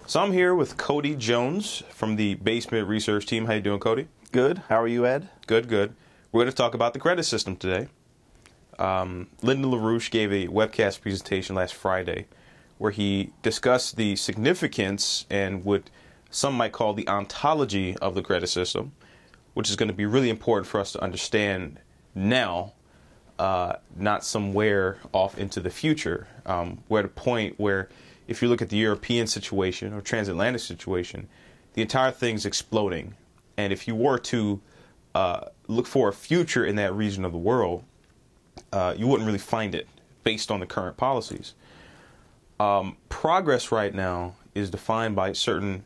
So I'm here with Cody Jones from the Basement Research Team. How you doing, Cody? Good. How are you, Ed? Good, good. We're going to talk about the credit system today. Lyndon LaRouche gave a webcast presentation last Friday where he discussed the significance and what some might call the ontology of the credit system, which is going to be really important for us to understand now, not somewhere off into the future. We're at a point where if you look at the European situation or transatlantic situation, the entire thing's exploding. And if you were to look for a future in that region of the world, you wouldn't really find it based on the current policies. Progress right now is defined by a certain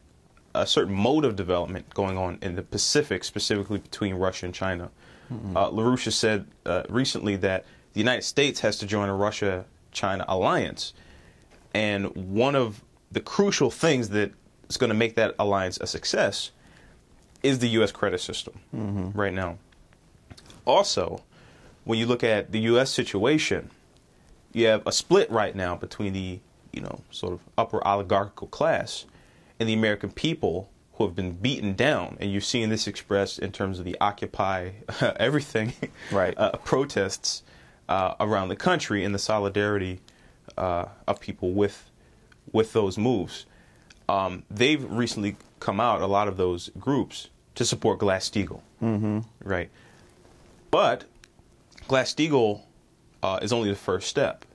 mode of development going on in the Pacific, specifically between Russia and China. LaRouche has said recently that the United States has to join a Russia-China alliance. And one of the crucial things that is going to make that alliance a success is the U.S. credit system right now. Also, when you look at the U.S. situation, you have a split right now between the, sort of upper oligarchical class and the American people who have been beaten down. And you're seeing this expressed in terms of the Occupy everything protests around the country and the solidarity of people with those moves. They've recently come out, a lot of those groups, to support Glass-Steagall, right? But Glass-Steagall is only the first step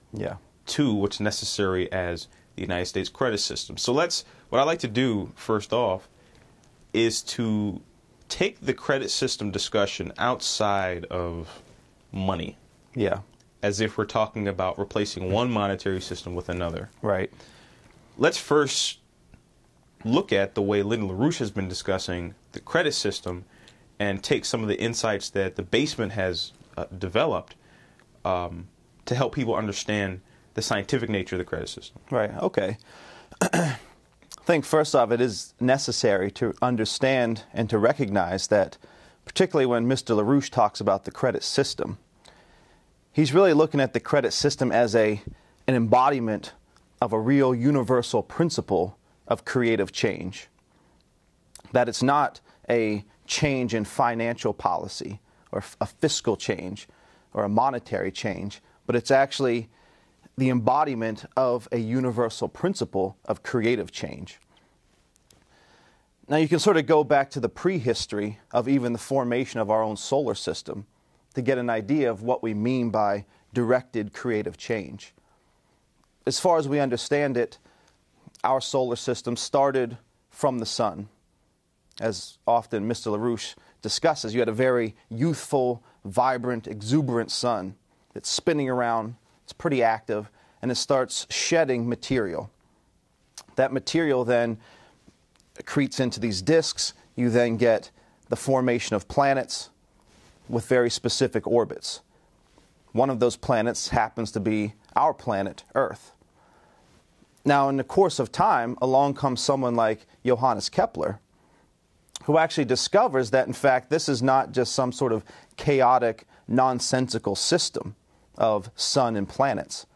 to what's necessary as the United States credit system. So what I'd like to do first off is to take the credit system discussion outside of money. Yeah. As if we're talking about replacing one monetary system with another. Right. Let's first look at the way Lyndon LaRouche has been discussing the credit system and take some of the insights that the basement has developed to help people understand the scientific nature of the credit system. Right. Okay. I think first off, it is necessary to understand and to recognize that, particularly when Mr. LaRouche talks about the credit system, he's really looking at the credit system as an embodiment of a real universal principle of creative change. That it's not a change in financial policy or a fiscal change or a monetary change, but it's actually the embodiment of a universal principle of creative change. Now you can sort of go back to the prehistory of even the formation of our own solar system to get an idea of what we mean by directed creative change. As far as we understand it, our solar system started from the sun. As often Mr. LaRouche discusses, you had a very youthful, vibrant, exuberant sun that's spinning around, it's pretty active, and it starts shedding material. That material then accretes into these disks. You then get the formation of planets with very specific orbits. One of those planets happens to be our planet, Earth. Now, in the course of time, along comes someone like Johannes Kepler, who actually discovers that, in fact, this is not just some sort of chaotic, nonsensical system of sun and planets,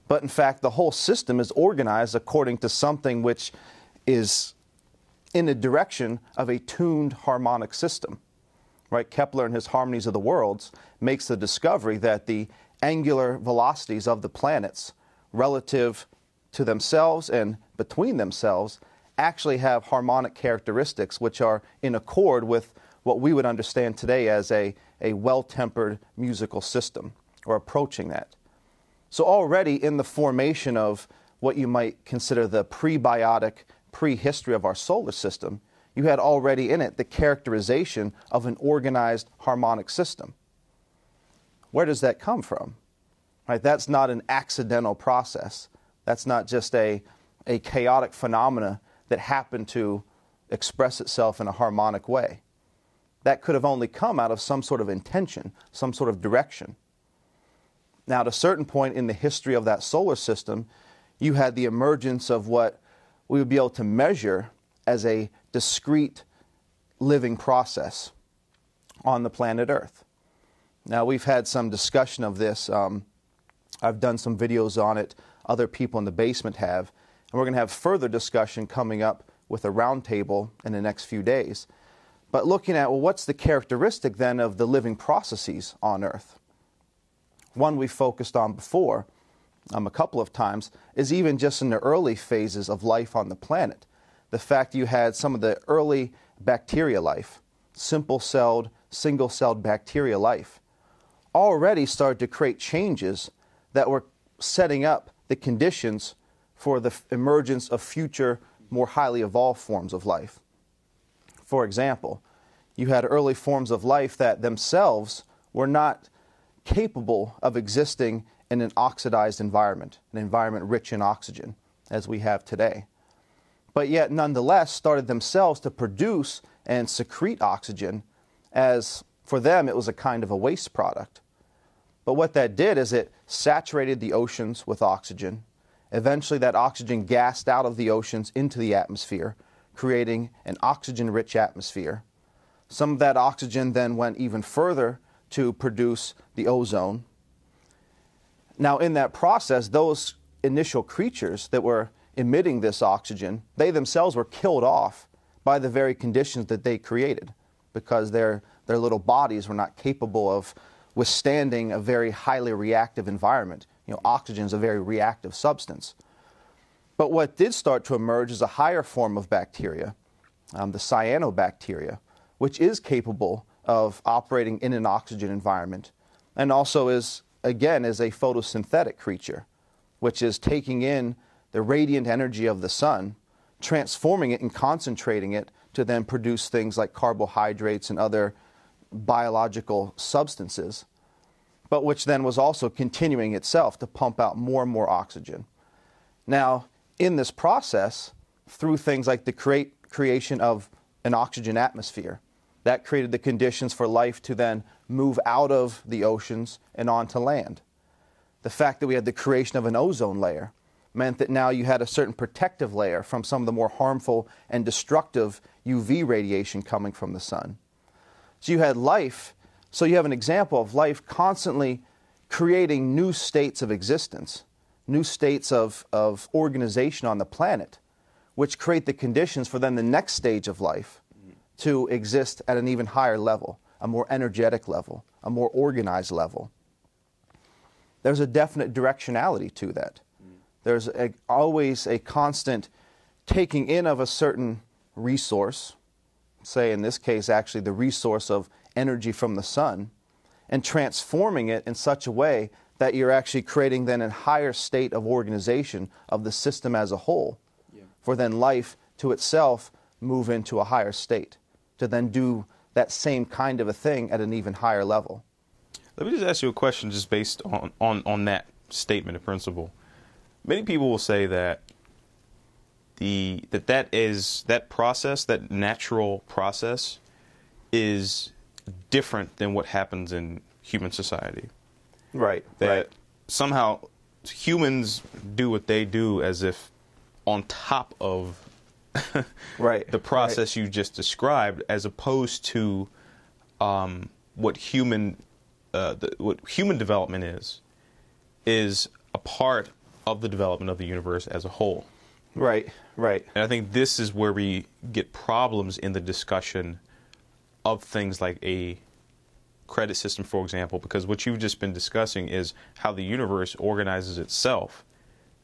but, in fact, the whole system is organized according to something which is in the direction of a tuned harmonic system. Right? Kepler, in his Harmonies of the Worlds, makes the discovery that the angular velocities of the planets relative to themselves and between themselves actually have harmonic characteristics which are in accord with what we would understand today as a well-tempered musical system, or approaching that. So already in the formation of what you might consider the prebiotic prehistory of our solar system, you had already in it the characterization of an organized harmonic system. Where does that come from? Right? That's not an accidental process. That's not just a chaotic phenomena that happened to express itself in a harmonic way. That could have only come out of some sort of intention, some sort of direction. Now, at a certain point in the history of that solar system, you had the emergence of what we would be able to measure as a discrete living process on the planet Earth. Now, we've had some discussion of this. I've done some videos on it. Other people in the basement have. And we're going to have further discussion coming up with a roundtable in the next few days. But looking at, well, what's the characteristic then of the living processes on Earth? One we focused on before a couple of times is even just in the early phases of life on the planet. The fact you had some of the early bacteria life, simple-celled, single-celled bacteria life, already started to create changes that were setting up the conditions for the emergence of future, more highly evolved forms of life. For example, you had early forms of life that themselves were not capable of existing in an oxidized environment, an environment rich in oxygen, as we have today. But yet, nonetheless, started themselves to produce and secrete oxygen, as for them it was a kind of a waste product. But what that did is it saturated the oceans with oxygen. Eventually, that oxygen gassed out of the oceans into the atmosphere, creating an oxygen-rich atmosphere. Some of that oxygen then went even further to produce the ozone. Now, in that process, those initial creatures that were emitting this oxygen, they themselves were killed off by the very conditions that they created, because their little bodies were not capable of withstanding a very highly reactive environment. You know, oxygen is a very reactive substance. But what did start to emerge is a higher form of bacteria, the cyanobacteria, which is capable of operating in an oxygen environment, and also is a photosynthetic creature, which is taking in the radiant energy of the sun, transforming it and concentrating it to then produce things like carbohydrates and other biological substances, but which then was also continuing itself to pump out more and more oxygen. Now, in this process, through things like the creation of an oxygen atmosphere, that created the conditions for life to then move out of the oceans and onto land. The fact that we had the creation of an ozone layer meant that now you had a certain protective layer from some of the more harmful and destructive UV radiation coming from the sun. So you had life, so you have an example of life constantly creating new states of existence, new states of organization on the planet, which create the conditions for then the next stage of life to exist at an even higher level, a more energetic level, a more organized level. There's a definite directionality to that. There's always a constant taking in of a certain resource, say in this case actually the resource of energy from the sun, and transforming it in such a way that you're actually creating then a higher state of organization of the system as a whole, for then life to itself move into a higher state, to then do that same kind of a thing at an even higher level. Let me just ask you a question just based on that statement of principle. Many people will say that that process, that natural process, is different than what happens in human society. Right. That somehow humans do what they do as if on top of the process you just described, as opposed to what human development is a part of the development of the universe as a whole. Right. And I think this is where we get problems in the discussion of things like a credit system, for example, because what you've just been discussing is how the universe organizes itself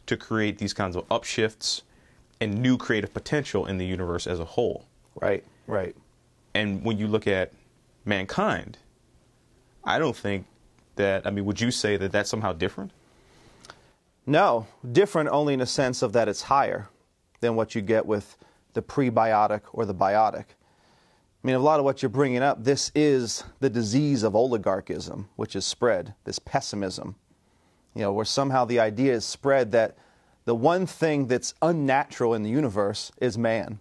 to create these kinds of upshifts and new creative potential in the universe as a whole. Right. And when you look at mankind, I don't think that, would you say that that's somehow different? No, different only in the sense of that it's higher than what you get with the prebiotic or the biotic. A lot of what you're bringing up, this is the disease of oligarchism, which is spread, this pessimism. Where somehow the idea is spread that the one thing that's unnatural in the universe is man.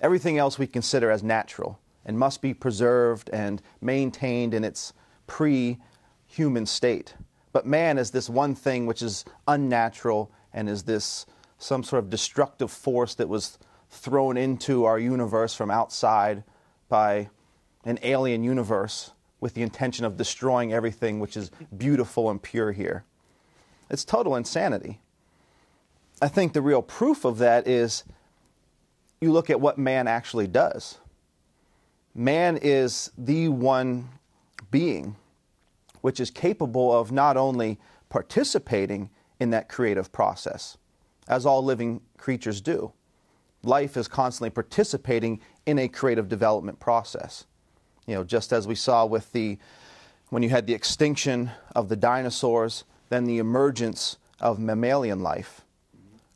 Everything else we consider as natural and must be preserved and maintained in its pre-human state. But man is this one thing which is unnatural and is this some sort of destructive force that was thrown into our universe from outside by an alien universe with the intention of destroying everything which is beautiful and pure here. It's total insanity. I think the real proof of that is you look at what man actually does. Man is the one being which is capable of not only participating in that creative process, as all living creatures do. Life is constantly participating in a creative development process. You know, just as we saw with when you had the extinction of the dinosaurs, then the emergence of mammalian life,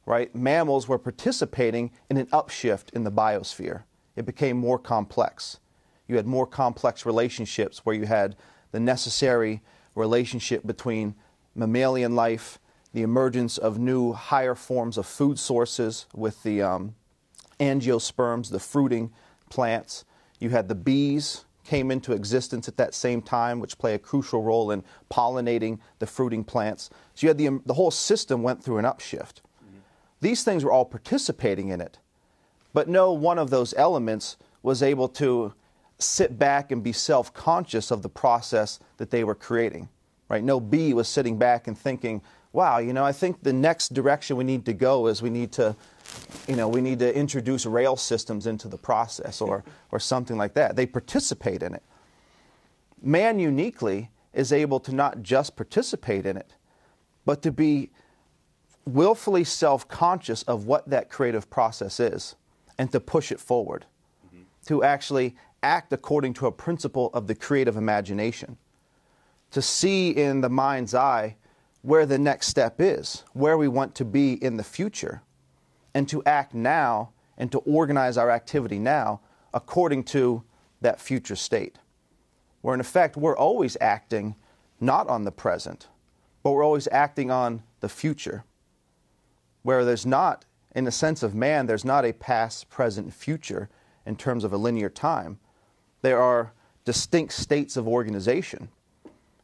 right? Mammals were participating in an upshift in the biosphere. It became more complex. You had more complex relationships where you had the necessary relationship between mammalian life, the emergence of new higher forms of food sources with the angiosperms, the fruiting plants. You had the bees came into existence at that same time, which play a crucial role in pollinating the fruiting plants. So you had the whole system went through an upshift. These things were all participating in it, but no one of those elements was able to sit back and be self-conscious of the process that they were creating, right? No bee was sitting back and thinking, wow, you know, I think the next direction we need to go is we need to introduce rail systems into the process or something like that. They participate in it. Man uniquely is able to not just participate in it, but to be willfully self-conscious of what that creative process is and to push it forward, to actually act according to a principle of the creative imagination, to see in the mind's eye where the next step is, where we want to be in the future, and to act now and to organize our activity now according to that future state. Where in effect, we're always acting not on the present, but we're always acting on the future. Where there's not, in the sense of man, there's not a past, present, future in terms of a linear time. There are distinct states of organization.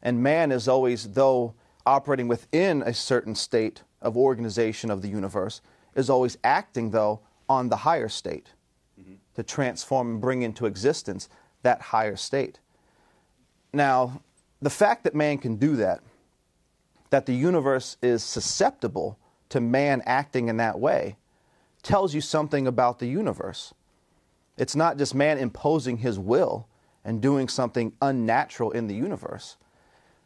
And man is always, though operating within a certain state of organization of the universe, is always acting, though, on the higher state to transform and bring into existence that higher state. Now, the fact that man can do that the universe is susceptible to man acting in that way, tells you something about the universe. It's not just man imposing his will and doing something unnatural in the universe.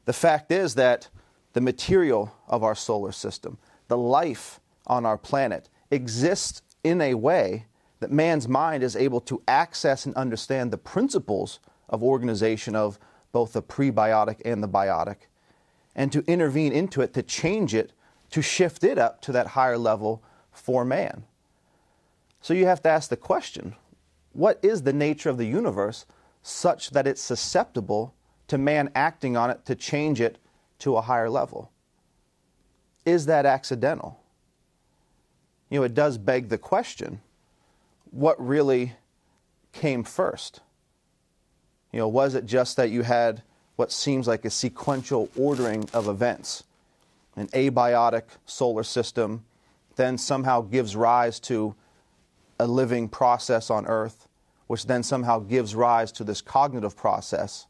The fact is that the material of our solar system, the life on our planet, exists in a way that man's mind is able to access and understand the principles of organization of both the prebiotic and the biotic, and to intervene into it, to change it, to shift it up to that higher level for man. So you have to ask the question, what is the nature of the universe such that it's susceptible to man acting on it to change it to a higher level? Is that accidental? You know, it does beg the question, what really came first? You know, was it just that you had what seems like a sequential ordering of events? An abiotic solar system then somehow gives rise to a living process on Earth, which then somehow gives rise to this cognitive process.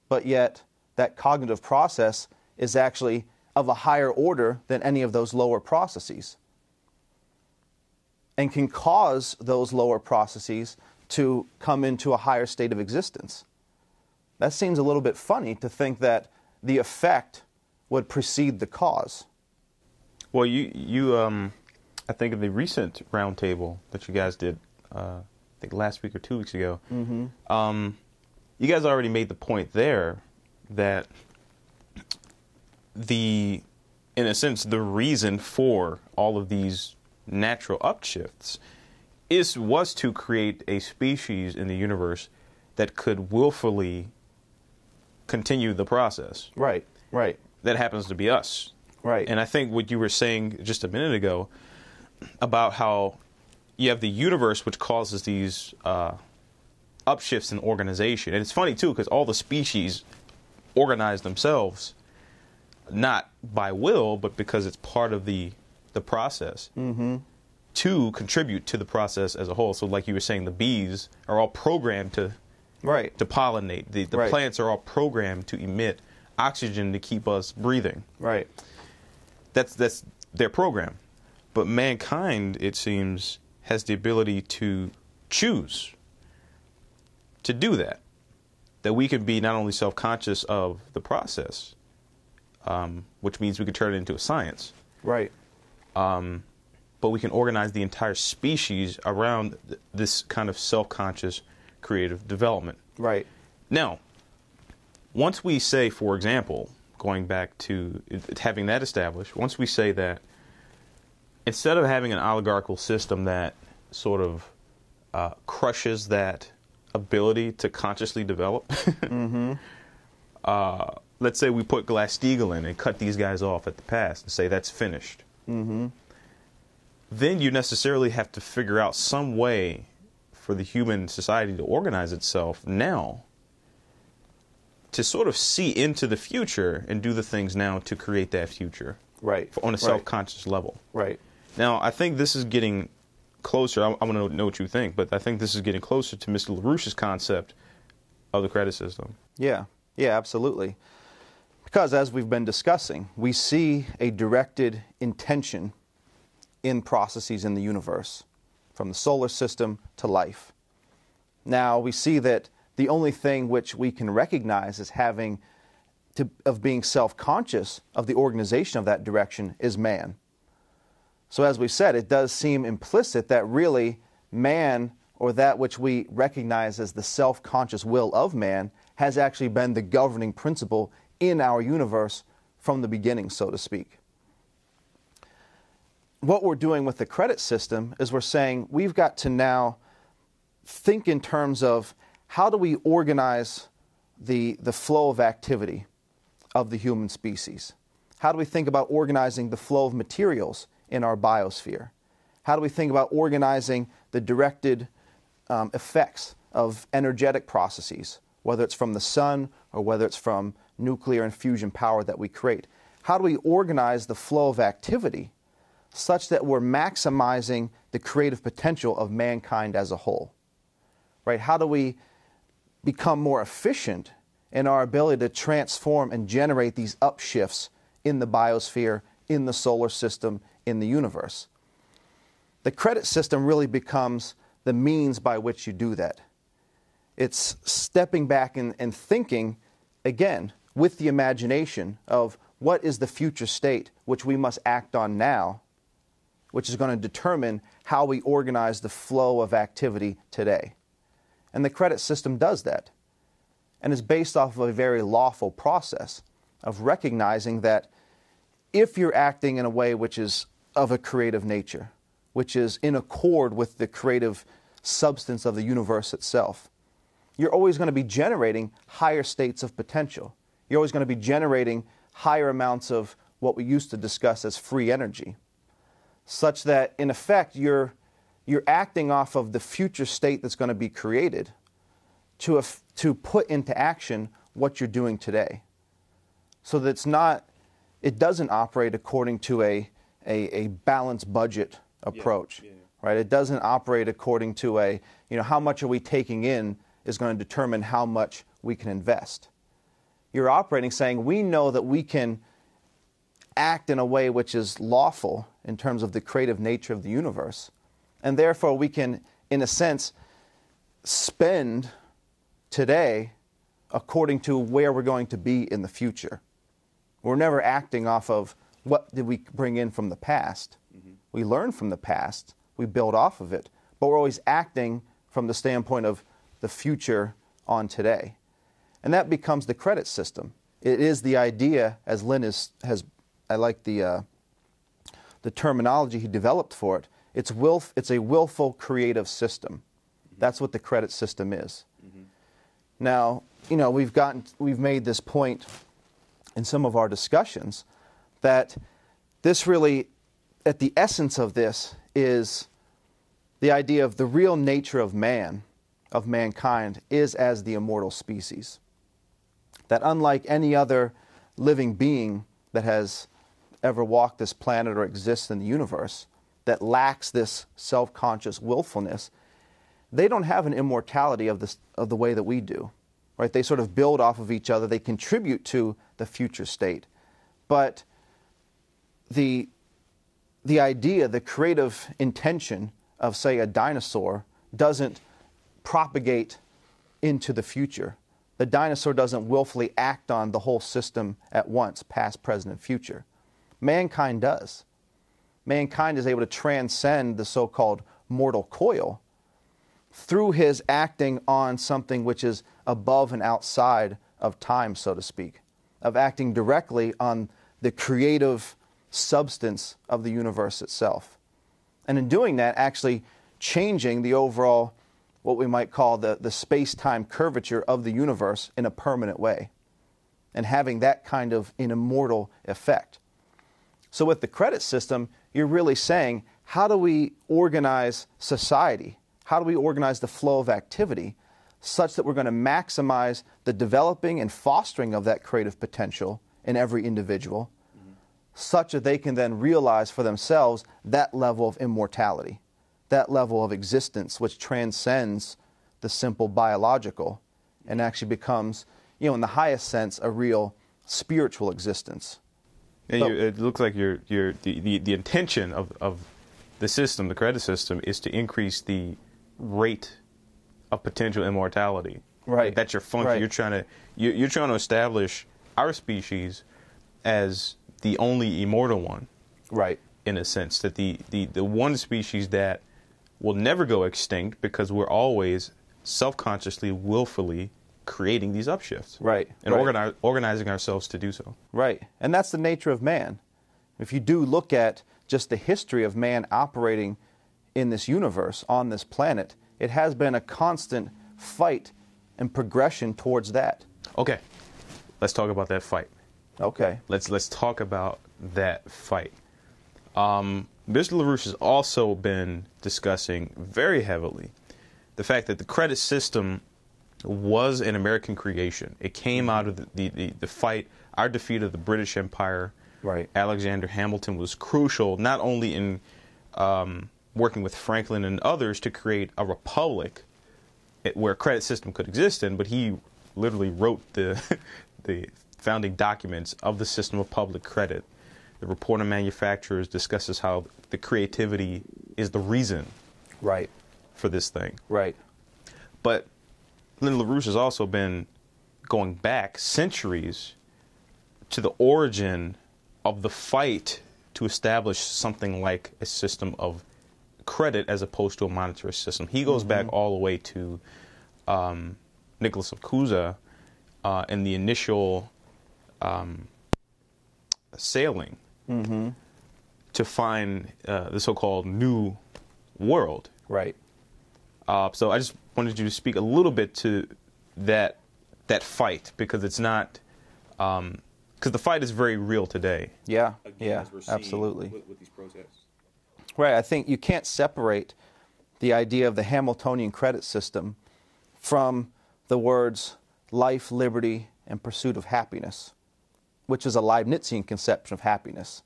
But yet, that cognitive process is actually of a higher order than any of those lower processes, and can cause those lower processes to come into a higher state of existence. That seems a little bit funny to think that the effect would precede the cause. Well, I think in the recent roundtable that you guys did, I think last week or 2 weeks ago, you guys already made the point there that in a sense, the reason for all of these natural upshifts was to create a species in the universe that could willfully continue the process. Right, right. That happens to be us. Right. And I think what you were saying just a minute ago about how you have the universe which causes these upshifts in organization. And it's funny, too, because all the species organize themselves not by will, but because it's part of the process to contribute to the process as a whole. So like you were saying, the bees are all programmed to pollinate. The plants are all programmed to emit oxygen to keep us breathing. Right. That's their program. But mankind, it seems, has the ability to choose to do that. That we can be not only self-conscious of the process, which means we can turn it into a science. Right. But we can organize the entire species around this kind of self-conscious creative development. Right. Now, once we say, for example, going back to having that established, once we say that instead of having an oligarchical system that sort of crushes that ability to consciously develop, Mm-hmm. Let's say we put Glass-Steagall in and cut these guys off at the pass and say that's finished. Mm-hmm. Then you necessarily have to figure out some way for the human society to organize itself now to sort of see into the future and do the things now to create that future. Right. On a self-conscious level. Right. Now, I think this is getting closer. I want to know what you think, but I think this is getting closer to Mr. LaRouche's concept of the credit system. Yeah. Yeah, absolutely. Because as we've been discussing, we see a directed intention in processes in the universe, from the solar system to life. Now, we see that the only thing which we can recognize as of being self-conscious of the organization of that direction is man. So as we said, it does seem implicit that really man, or that which we recognize as the self-conscious will of man, has actually been the governing principle in our universe from the beginning, so to speak. What we're doing with the credit system is we're saying we've got to now think in terms of how do we organize the flow of activity of the human species? How do we think about organizing the flow of materials in our biosphere? How do we think about organizing the directed effects of energetic processes, whether it's from the sun or whether it's from nuclear and fusion power that we create? How do we organize the flow of activity such that we're maximizing the creative potential of mankind as a whole? Right? How do we become more efficient in our ability to transform and generate these upshifts in the biosphere, in the solar system, in the universe? The credit system really becomes the means by which you do that. It's stepping back and thinking, again, with the imagination of what is the future state which we must act on now, which is going to determine how we organize the flow of activity today. And the credit system does that, and is based off of a very lawful process of recognizing that if you're acting in a way which is of a creative nature, which is in accord with the creative substance of the universe itself, you're always going to be generating higher states of potential. You're always going to be generating higher amounts of what we used to discuss as free energy, such that, in effect, you're acting off of the future state that's going to be created to put into action what you're doing today. So that it doesn't operate according to a balanced budget approach, right? It doesn't operate according to how much are we taking in is going to determine how much we can invest. You're operating saying, we know that we can act in a way which is lawful in terms of the creative nature of the universe, and therefore we can, in a sense, spend today according to where we're going to be in the future. We're never acting off of what did we bring in from the past. Mm-hmm. We learn from the past, we build off of it, but we're always acting from the standpoint of the future on today. And that becomes the credit system. It is the idea, as Lynn I like the terminology he developed for it. It's a willful creative system. That's what the credit system is. Mm-hmm. Now, we've made this point in some of our discussions that this really, at the essence of this, is the idea of the real nature of man, of mankind, is as the immortal species. That unlike any other living being that has ever walked this planet or exists in the universe, that lacks this self-conscious willfulness, they don't have an immortality of the way that we do. Right? They sort of build off of each other. They contribute to the future state. But the the idea, the creative intention of, say, a dinosaur doesn't propagate into the future. The dinosaur doesn't willfully act on the whole system at once, past, present, and future. Mankind does. Mankind is able to transcend the so-called mortal coil through his acting on something which is above and outside of time, so to speak, of acting directly on the creative substance of the universe itself. And in doing that, actually changing the overall, what we might call the space-time curvature of the universe in a permanent way, and having that kind of an immortal effect. So with the credit system, you're really saying, how do we organize society? How do we organize the flow of activity such that we're going to maximize the developing and fostering of that creative potential in every individual, such that they can then realize for themselves that level of immortality, that level of existence which transcends the simple biological and actually becomes, in the highest sense, a real spiritual existence. And it looks like the intention of the system, the credit system, is to increase the rate of potential immortality. Right. That's your function. Right. You're trying to establish our species as the only immortal one. Right. In a sense, that the one species that will never go extinct because we're always self-consciously, willfully creating these upshifts. Right. And organizing ourselves to do so. Right. And that's the nature of man. If you do look at just the history of man operating in this universe, on this planet, it has been a constant fight and progression towards that. Okay. Let's talk about that fight. Okay. Let's talk about that fight. Mr. LaRouche has also been discussing very heavily the fact that the credit system was an American creation. It came out of the fight, our defeat of the British Empire. Right. Alexander Hamilton was crucial, not only in working with Franklin and others to create a republic where a credit system could exist in, but he literally wrote the founding documents of the system of public credit. The Report on Manufacturers discusses how the creativity is the reason for this thing. Right. But Lynn LaRouche has also been going back centuries to the origin of the fight to establish something like a system of credit as opposed to a monetary system. He goes back all the way to Nicholas of Cusa and the initial sailing to find the so-called New World. Right. So I just wanted you to speak a little bit to that fight, because it's not because the fight is very real today. Yeah. Again, yeah. Absolutely. With these protests. Right. I think you can't separate the idea of the Hamiltonian credit system from the words life, liberty, and pursuit of happiness, which is a Leibnizian conception of happiness.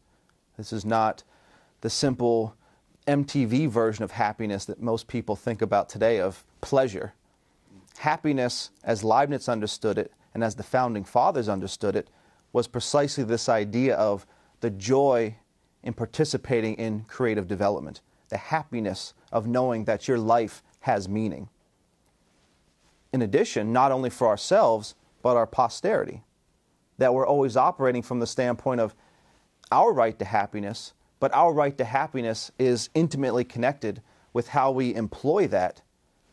This is not the simple MTV version of happiness that most people think about today of pleasure. Happiness, as Leibniz understood it, and as the founding fathers understood it, was precisely this idea of the joy in participating in creative development, the happiness of knowing that your life has meaning. In addition, not only for ourselves, but our posterity, that we're always operating from the standpoint of our right to happiness, but our right to happiness is intimately connected with how we employ that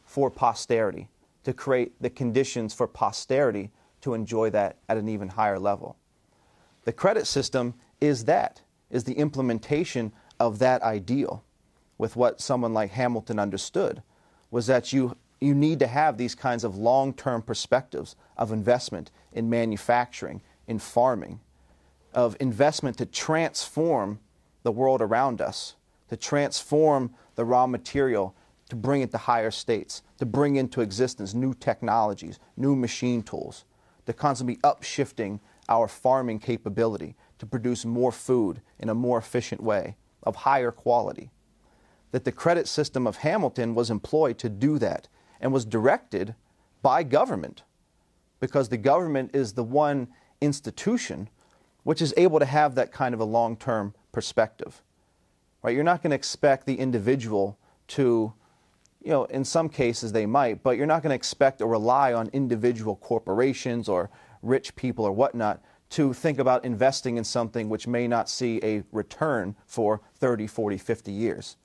for posterity, to create the conditions for posterity to enjoy that at an even higher level. The credit system is the implementation of that ideal, with what someone like Hamilton understood, was that you need to have these kinds of long-term perspectives of investment in manufacturing, in farming, of investment to transform the world around us, to transform the raw material, to bring it to higher states, to bring into existence new technologies, new machine tools, to constantly upshifting our farming capability to produce more food in a more efficient way, of higher quality. That the credit system of Hamilton was employed to do that and was directed by government, because the government is the one institution which is able to have that kind of a long-term perspective. right? You're not going to expect the individual to, in some cases they might, but you're not going to expect or rely on individual corporations or rich people or whatnot to think about investing in something which may not see a return for 30, 40, 50 years.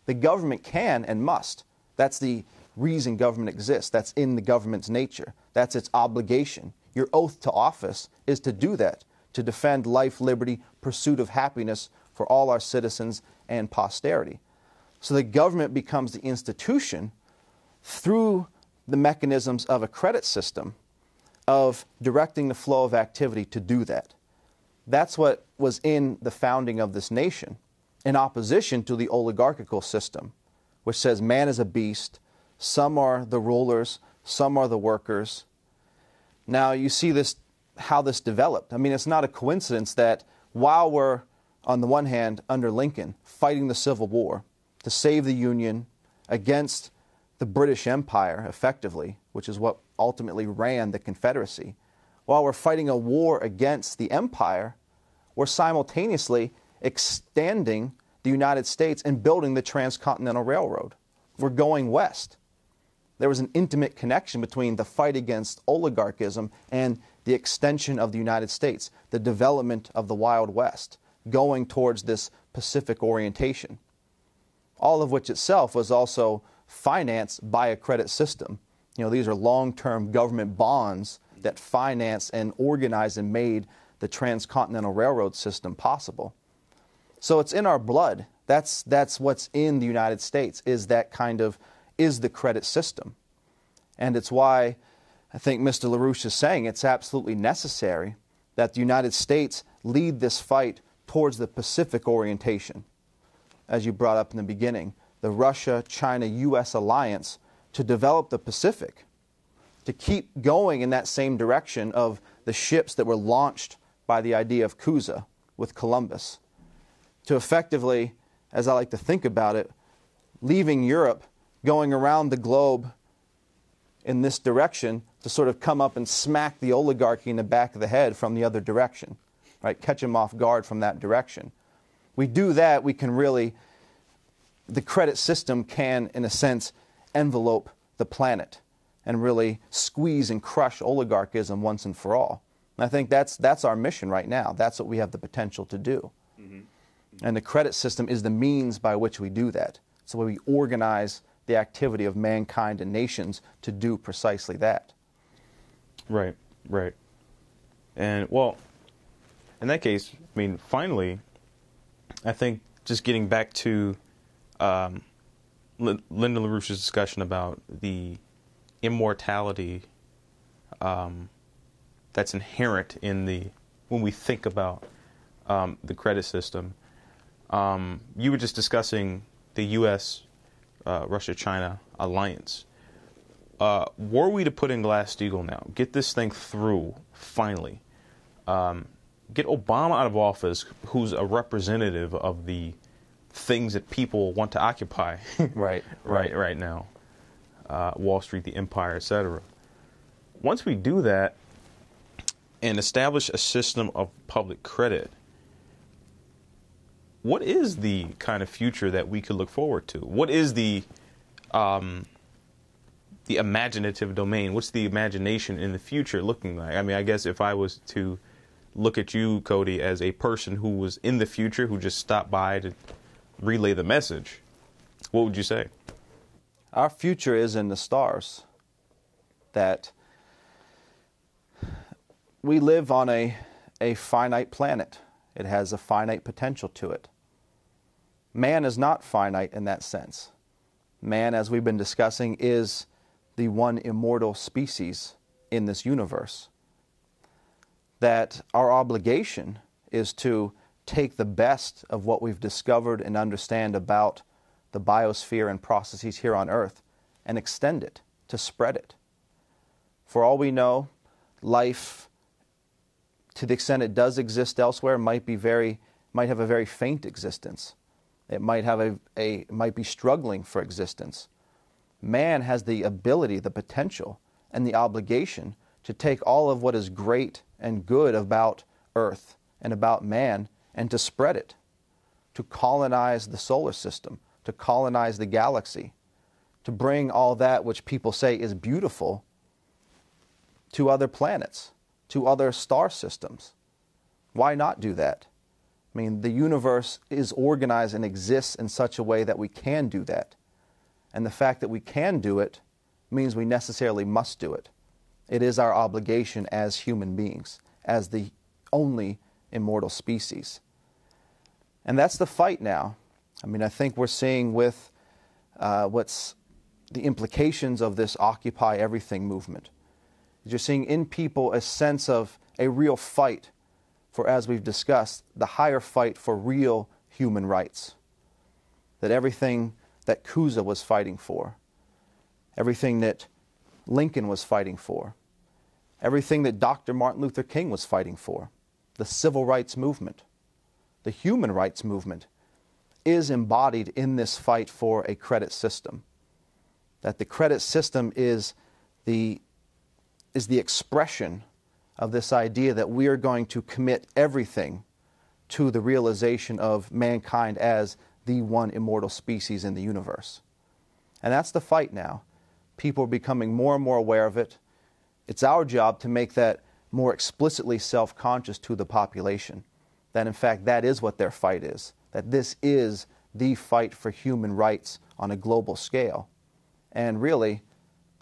The government can and must. That's the reason government exists. That's in the government's nature. That's its obligation. Your oath to office is to do that, to defend life, liberty, pursuit of happiness for all our citizens and posterity. So the government becomes the institution through the mechanisms of a credit system of directing the flow of activity to do that. That's what was in the founding of this nation, in opposition to the oligarchical system, which says man is a beast, some are the rulers, some are the workers. Now you see this, how this developed. I mean, it's not a coincidence that while we're, on the one hand, under Lincoln, fighting the Civil War to save the Union against the British Empire, effectively, which is what ultimately ran the Confederacy, while we're fighting a war against the Empire, we're simultaneously extending the United States and building the Transcontinental Railroad. We're going west. There was an intimate connection between the fight against oligarchism and the extension of the United States, the development of the Wild West, going towards this Pacific orientation, all of which itself was also financed by a credit system. These are long-term government bonds that financed and organized and made the Transcontinental Railroad system possible. So it's in our blood. That's what's in the United States, is the credit system. And it's why I think Mr. LaRouche is saying it's absolutely necessary that the United States lead this fight towards the Pacific orientation, as you brought up in the beginning, the Russia-China-U.S. alliance to develop the Pacific, to keep going in that same direction of the ships that were launched by the idea of Cusa with Columbus, to effectively, as I like to think about it, leaving Europe, going around the globe in this direction to sort of come up and smack the oligarchy in the back of the head from the other direction, right? Catch them off guard from that direction. We do that, we can really, the credit system can, in a sense, envelope the planet and really squeeze and crush oligarchism once and for all. And I think that's our mission right now. That's what we have the potential to do. Mm-hmm. And the credit system is the means by which we do that. It's the way we organize the activity of mankind and nations to do precisely that. Right, right. And, well, in that case, I mean, finally, I think just getting back to Linda LaRouche's discussion about the immortality that's inherent in when we think about the credit system. You were just discussing the U.S. Russia-China alliance. Were we to put in Glass-Steagall now, get this thing through finally, get Obama out of office, who's a representative of the things that people want to occupy right now, Wall Street, the empire, etc. Once we do that and establish a system of public credit, what is the kind of future that we could look forward to? What is the imaginative domain? What's the imagination in the future looking like? I mean, I guess if I was to look at you, Cody, as a person who was in the future, who just stopped by to relay the message, what would you say? Our future is in the stars. That we live on a finite planet. It has a finite potential to it. Man is not finite in that sense. Man, as we've been discussing, is the one immortal species in this universe. That our obligation is to take the best of what we've discovered and understand about the biosphere and processes here on Earth and extend it, to spread it. For all we know, life, to the extent it does exist elsewhere, might have a very faint existence. It might have might be struggling for existence. Man has the ability, the potential, and the obligation to take all of what is great and good about Earth and about man and to spread it, to colonize the solar system, to colonize the galaxy, to bring all that which people say is beautiful to other planets, to other star systems. Why not do that? I mean, the universe is organized and exists in such a way that we can do that. And the fact that we can do it means we necessarily must do it. It is our obligation as human beings, as the only immortal species. And that's the fight now. I mean, I think we're seeing with what's the implications of this Occupy Everything movement. You're seeing in people a sense of a real fight for, as we've discussed, the higher fight for real human rights. That everything that Cusa was fighting for, everything that Lincoln was fighting for, everything that Dr. Martin Luther King was fighting for, the civil rights movement, the human rights movement, is embodied in this fight for a credit system. That the credit system is the expression of this idea that we are going to commit everything to the realization of mankind as the one immortal species in the universe. And that's the fight now. People are becoming more and more aware of it. It's our job to make that more explicitly self-conscious to the population. That in fact that is what their fight is. That this is the fight for human rights on a global scale. And really,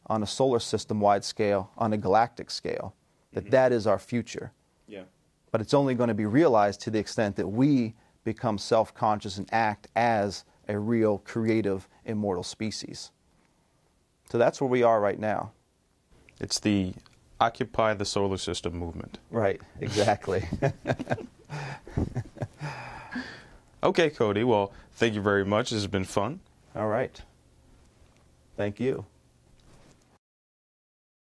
on a solar system-wide scale, on a galactic scale. That is our future. Yeah. But it's only going to be realized to the extent that we become self-conscious and act as a real, creative, immortal species. So that's where we are right now. It's the Occupy the Solar System movement. Right, exactly. Okay, Cody. Well, thank you very much. This has been fun. All right. Thank you.